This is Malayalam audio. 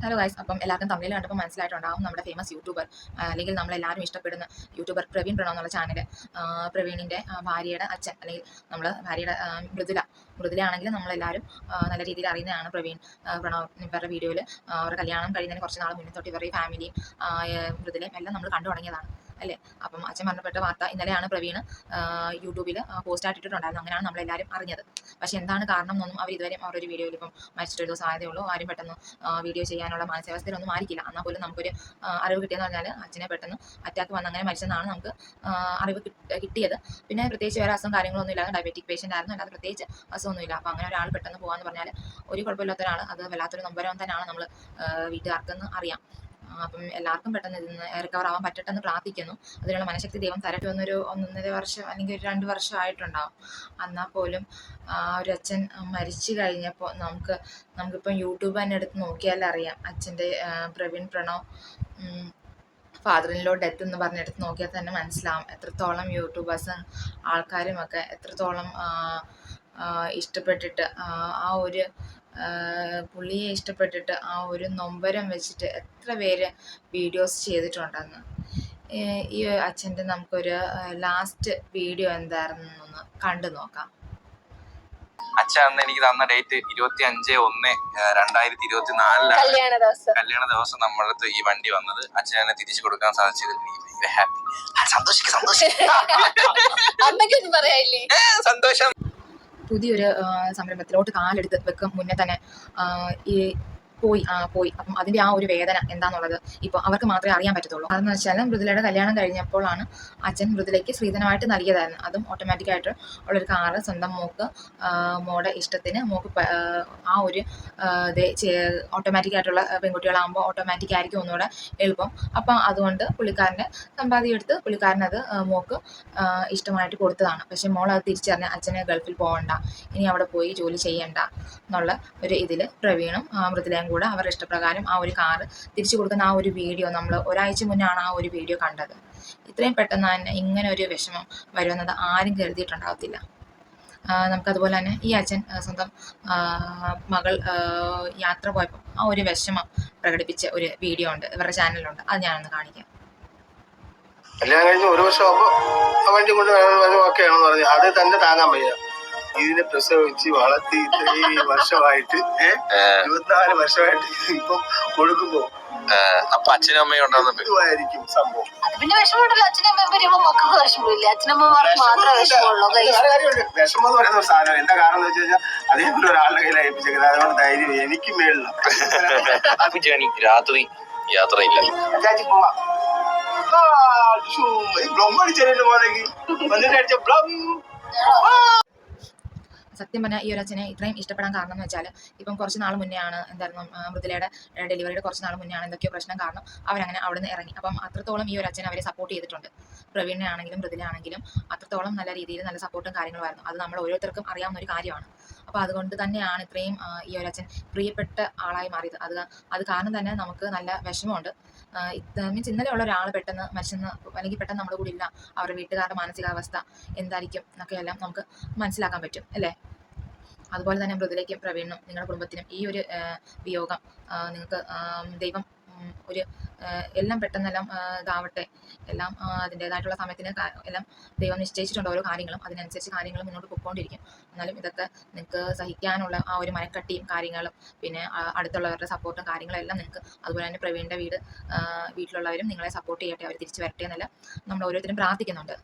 ഹലോ ഗൈസ്, അപ്പം എല്ലാവർക്കും തമിഴിൽ കണ്ടപ്പോൾ മനസ്സിലായിട്ടുണ്ടാവും നമ്മുടെ ഫേമസ് യൂട്യൂബർ അല്ലെങ്കിൽ നമ്മളെല്ലാവരും ഇഷ്ടപ്പെടുന്ന യൂട്യൂബർ പ്രവീൺ പ്രണവ് എന്നുള്ള ചാനൽ. പ്രവീണിൻ്റെ ഭാര്യയുടെ അച്ഛൻ അല്ലെങ്കിൽ നമ്മൾ ഭാര്യയുടെ മൃദുലയാണെങ്കിൽ നമ്മളെല്ലാവരും നല്ല രീതിയിൽ അറിയുന്നതാണ്. പ്രവീൺ പ്രണവ് ഇവരുടെ വീഡിയോയിൽ അവരുടെ കല്യാണം കഴിയുന്നതിന് കുറച്ച് നാൾ മുന്നേ തൊട്ട് ഇവരുടെ ഫാമിലിയും മൃദുലയും എല്ലാം നമ്മൾ കണ്ടു തുടങ്ങിയതാണ് അല്ലേ. അപ്പം അച്ഛൻ മരണപ്പെട്ട വാർത്ത ഇന്നലെയാണ് പ്രവീൺ യൂട്യൂബിൽ പോസ്റ്റായിട്ട് ഇട്ടിട്ടുണ്ടായിരുന്നു. അങ്ങനെയാണ് നമ്മളെല്ലാവരും അറിഞ്ഞത്. പക്ഷേ എന്താണ് കാരണം എന്നൊന്നും അവർ ഇതുവരെ അവരൊരു വീഡിയോയിൽ ഇപ്പം മരിച്ചിട്ടൊരു ദിവസം ആയതേ ഉള്ളൂ. ആരും പെട്ടെന്ന് വീഡിയോ ചെയ്യാനുള്ള മാനസികാവസ്ഥയിലൊന്നും ആയിരിക്കില്ല. എന്നാൽ പോലും നമുക്കൊരു അറിവ് കിട്ടിയെന്ന് പറഞ്ഞാൽ അച്ഛനെ പെട്ടെന്ന് അറ്റാക്ക് വന്ന് അങ്ങനെ മരിച്ചെന്നാണ് നമുക്ക് അറിവ് കിട്ടിയത്. പിന്നെ പ്രത്യേകിച്ച് വേറെ അസുഖം കാര്യങ്ങളൊന്നും ഇല്ലാതെ ഡയബറ്റിക് പേഷ്യൻ്റ് ആയിരുന്നു, അല്ലാതെ പ്രത്യേകിച്ച് അസുഖമൊന്നുമില്ല. അപ്പോൾ അങ്ങനെ ഒരാൾ പെട്ടെന്ന് പോകാമെന്ന് പറഞ്ഞാൽ ഒരു കുഴപ്പമില്ലാത്ത ഒരാൾ, അത് വല്ലാത്തൊരു നൊമ്പരം തന്നെയാണ് നമ്മൾ വീട്ടുകാർക്കെന്ന് അറിയാം. അപ്പം എല്ലാവർക്കും പെട്ടെന്ന് ഇതിന് റിക്കവർ ആവാൻ പറ്റട്ടെ എന്ന് പ്രാർത്ഥിക്കുന്നു. അതിനുള്ള മനഃശക്തി ദൈവം തരട്ടെ. ഒരു 1.5 വർഷം അല്ലെങ്കിൽ ഒരു 2 വർഷം ആയിട്ടുണ്ടാവും. എന്നാൽ പോലും ഒരു അച്ഛൻ മരിച്ചു കഴിഞ്ഞപ്പോൾ നമുക്കിപ്പം യൂട്യൂബ് തന്നെ എടുത്ത് നോക്കിയാൽ അറിയാം. അച്ഛൻ്റെ Praveen Pranav father in law death എന്ന് പറഞ്ഞെടുത്ത് നോക്കിയാൽ തന്നെ മനസ്സിലാവും എത്രത്തോളം യൂട്യൂബേഴ്സും ആൾക്കാരും ഒക്കെ എത്രത്തോളം ഇഷ്ടപ്പെട്ടിട്ട് ആ ഒരു പുള്ളിയെ ഇഷ്ടപ്പെട്ടിട്ട് ആ ഒരു നൊമ്പരം വെച്ചിട്ട് എത്ര പേര് വീഡിയോസ് ചെയ്തിട്ടുണ്ടെന്ന്. ഈ അച്ഛൻ്റെ നമുക്കൊരു ലാസ്റ്റ് വീഡിയോ എന്തായിരുന്നൊന്ന് കണ്ടു നോക്കാം. അച്ഛൻ അന്ന് എനിക്ക് തന്ന ഡേറ്റ് 25/1/2024 കല്യാണ ദിവസം നമ്മുടെ അടുത്ത് ഈ വണ്ടി വന്നത്. അച്ഛൻ എന്നെ തിരിച്ചു കൊടുക്കാൻ സാധിച്ചതിൽ എനിക്ക് ഭയങ്കര ഹാപ്പി. സന്തോഷം. പുതിയൊരു സംരംഭത്തിലോട്ട് കാലെടുത്ത് വെക്കും മുന്നേ തന്നെ ഈ പോയി അപ്പം അതിൻ്റെ ആ ഒരു വേദന എന്താണെന്നുള്ളത് ഇപ്പോൾ അവർക്ക് മാത്രമേ അറിയാൻ പറ്റത്തുള്ളൂ. അതെന്ന് വെച്ചാൽ മൃദുലയുടെ കല്യാണം കഴിഞ്ഞപ്പോഴാണ് അച്ഛൻ മൃദുലയ്ക്ക് സ്ത്രീധനമായിട്ട് നൽകിയതായിരുന്നു. അതും ഓട്ടോമാറ്റിക്കായിട്ട് ഉള്ളൊരു കാറ് സ്വന്തം മോടെ ഇഷ്ടത്തിന് ആ ഒരു ഓട്ടോമാറ്റിക്കായിട്ടുള്ള പെൺകുട്ടികളാകുമ്പോൾ ഓട്ടോമാറ്റിക്കായിരിക്കും ഒന്നുകൂടെ എളുപ്പം. അപ്പം അതുകൊണ്ട് പുള്ളിക്കാരൻ്റെ സമ്പാദ്യം എടുത്ത് പുള്ളിക്കാരനത് മോക്ക് ഇഷ്ടമായിട്ട് കൊടുത്തതാണ്. പക്ഷേ മോളത് തിരിച്ചറിഞ്ഞ് അച്ഛനെ ഗൾഫിൽ പോകണ്ട, ഇനി അവിടെ പോയി ജോലി ചെയ്യണ്ട എന്നുള്ള ഒരു ഇതിൽ പ്രവീണും മൃദുലയും കൂടെ അവരുടെ ഇഷ്ടപ്രകാരം ആ ഒരു കാറ് തിരിച്ചു കൊടുക്കുന്ന ആ ഒരു വീഡിയോ നമ്മൾ ഒരാഴ്ച മുന്നാണ് ആ ഒരു വീഡിയോ കണ്ടത്. ഇത്രയും പെട്ടെന്ന് തന്നെ ഇങ്ങനെ ഒരു വിഷമം വരുമെന്നത് ആരും കരുതിയിട്ടുണ്ടാകത്തില്ല. നമുക്കതുപോലെ തന്നെ ഈ അച്ഛൻ സ്വന്തം മകൾ യാത്ര പോയപ്പോൾ ആ ഒരു വിഷമം പ്രകടിപ്പിച്ച ഒരു വീഡിയോ ഉണ്ട്, ഇവരുടെ ചാനലിലുണ്ട്. അത് ഞാനൊന്ന് കാണിക്കാം. കല്യാണം കഴിഞ്ഞ് 1 വർഷമാകുമ്പോൾ വണ്ടി കൊണ്ട് ഒക്കെയാണെന്ന് പറഞ്ഞു. അത് തന്നെ താങ്ങാൻ വയ്യ. ഇതിനെ പ്രസവിച്ച് വളർത്തി ഇത്രയും വർഷമായിട്ട് 24 വർഷമായിട്ട് ഇപ്പം കൊടുക്കുമ്പോ അപ്പൊ അച്ഛനും അമ്മയും ഉണ്ടാകുന്നതായിരിക്കും സംഭവം. പിന്നെ വിഷമമുണ്ടല്ലോ, അച്ഛനും അമ്മയും വരുമ്പോ മക്കൾക്ക് വിഷമമില്ല, അച്ഛനമ്മമാർക്ക് മാത്രമേ വിഷമമുള്ളൂ. വിഷമം എന്ന് പറയുന്ന ഒരു സാധനം എന്താ കാരണം എന്ന് വെച്ച് കഴിഞ്ഞാൽ അതേപോലെ ഒരാളുടെ കയ്യിൽ ഏൽപ്പിച്ചേക്കുന്നത്. അതുകൊണ്ട് ധൈര്യം എനിക്ക് മേളില്ല. രാത്രി യാത്രയില്ല. അച്ചാച്ചി പോവാം. ബ്ലംബടിച്ചതിന്റെ പോലെങ്കിൽ വന്നിട്ട് അടിച്ച ബ്ലം. സത്യം പറഞ്ഞാൽ ഈ ഒരു അച്ഛനെ ഇത്രയും ഇഷ്ടപ്പെടാൻ കാരണം എന്ന് വെച്ചാൽ ഇപ്പം കുറച്ച് നാൾ മുന്നേ ആണ് എന്തായിരുന്നു മൃദുലയുടെ ഡെലിവറിയുടെ കുറച്ച് നാൾ മുന്നേ ആണ് എന്തൊക്കെയോ പ്രശ്നം കാരണം അവരങ്ങനെ അവിടെ നിന്ന് ഇറങ്ങി. അപ്പം അത്രത്തോളം ഈ ഒരു അച്ഛൻ അവരെ സപ്പോർട്ട് ചെയ്തിട്ടുണ്ട്. പ്രവീണിനെ ആണെങ്കിലും മൃദുല ആണെങ്കിലും അത്രത്തോളം നല്ല രീതിയിൽ നല്ല സപ്പോർട്ടും കാര്യങ്ങളുമായിരുന്നു. അത് നമ്മൾ ഓരോരുത്തർക്കും അറിയാവുന്ന ഒരു കാര്യമാണ്. അപ്പോൾ അതുകൊണ്ട് തന്നെയാണ് ഇത്രയും ഈ ഒരു അച്ഛൻ പ്രിയപ്പെട്ട ആളായി മാറിയത്. അത് കാരണം തന്നെ നമുക്ക് നല്ല വിഷമമുണ്ട്. മീൻസ് ഇന്നലെ ഉള്ള ഒരാൾ പെട്ടെന്ന് മരിച്ചെന്ന് അല്ലെങ്കിൽ പെട്ടെന്ന് നമ്മുടെ കൂടെ ഇല്ല, അവരുടെ വീട്ടുകാരുടെ മാനസികാവസ്ഥ എന്തായിരിക്കും എന്നൊക്കെ എല്ലാം നമുക്ക് മനസ്സിലാക്കാൻ പറ്റും അല്ലേ. അതുപോലെ തന്നെ മൃദുലയ്ക്കും പ്രവീണിനും നിങ്ങളുടെ കുടുംബത്തിനും ഈ ഒരു വിയോഗം നിങ്ങൾക്ക് ദൈവം ഒരു എല്ലാം പെട്ടെന്നെല്ലാം ഇതാവട്ടെ, എല്ലാം അതിൻ്റേതായിട്ടുള്ള സമയത്തിന് എല്ലാം ദൈവം നിശ്ചയിച്ചിട്ടുണ്ട് ഓരോ കാര്യങ്ങളും. അതിനനുസരിച്ച് കാര്യങ്ങൾ മുന്നോട്ട് പൊയ്ക്കൊണ്ടിരിക്കും. എന്നാലും ഇതൊക്കെ നിങ്ങൾക്ക് സഹിക്കാനുള്ള ആ ഒരു മനക്കട്ടിയും കാര്യങ്ങളും പിന്നെ അടുത്തുള്ളവരുടെ സപ്പോർട്ടും കാര്യങ്ങളും എല്ലാം നിങ്ങൾക്ക്, അതുപോലെ തന്നെ പ്രവീണിൻ്റെ വീട്ടിലുള്ളവരും നിങ്ങളെ സപ്പോർട്ട് ചെയ്യട്ടെ, അവർ തിരിച്ചു വരട്ടെ എന്നെല്ലാം നമ്മൾ ഓരോരുത്തരും പ്രാർത്ഥിക്കുന്നുണ്ട്.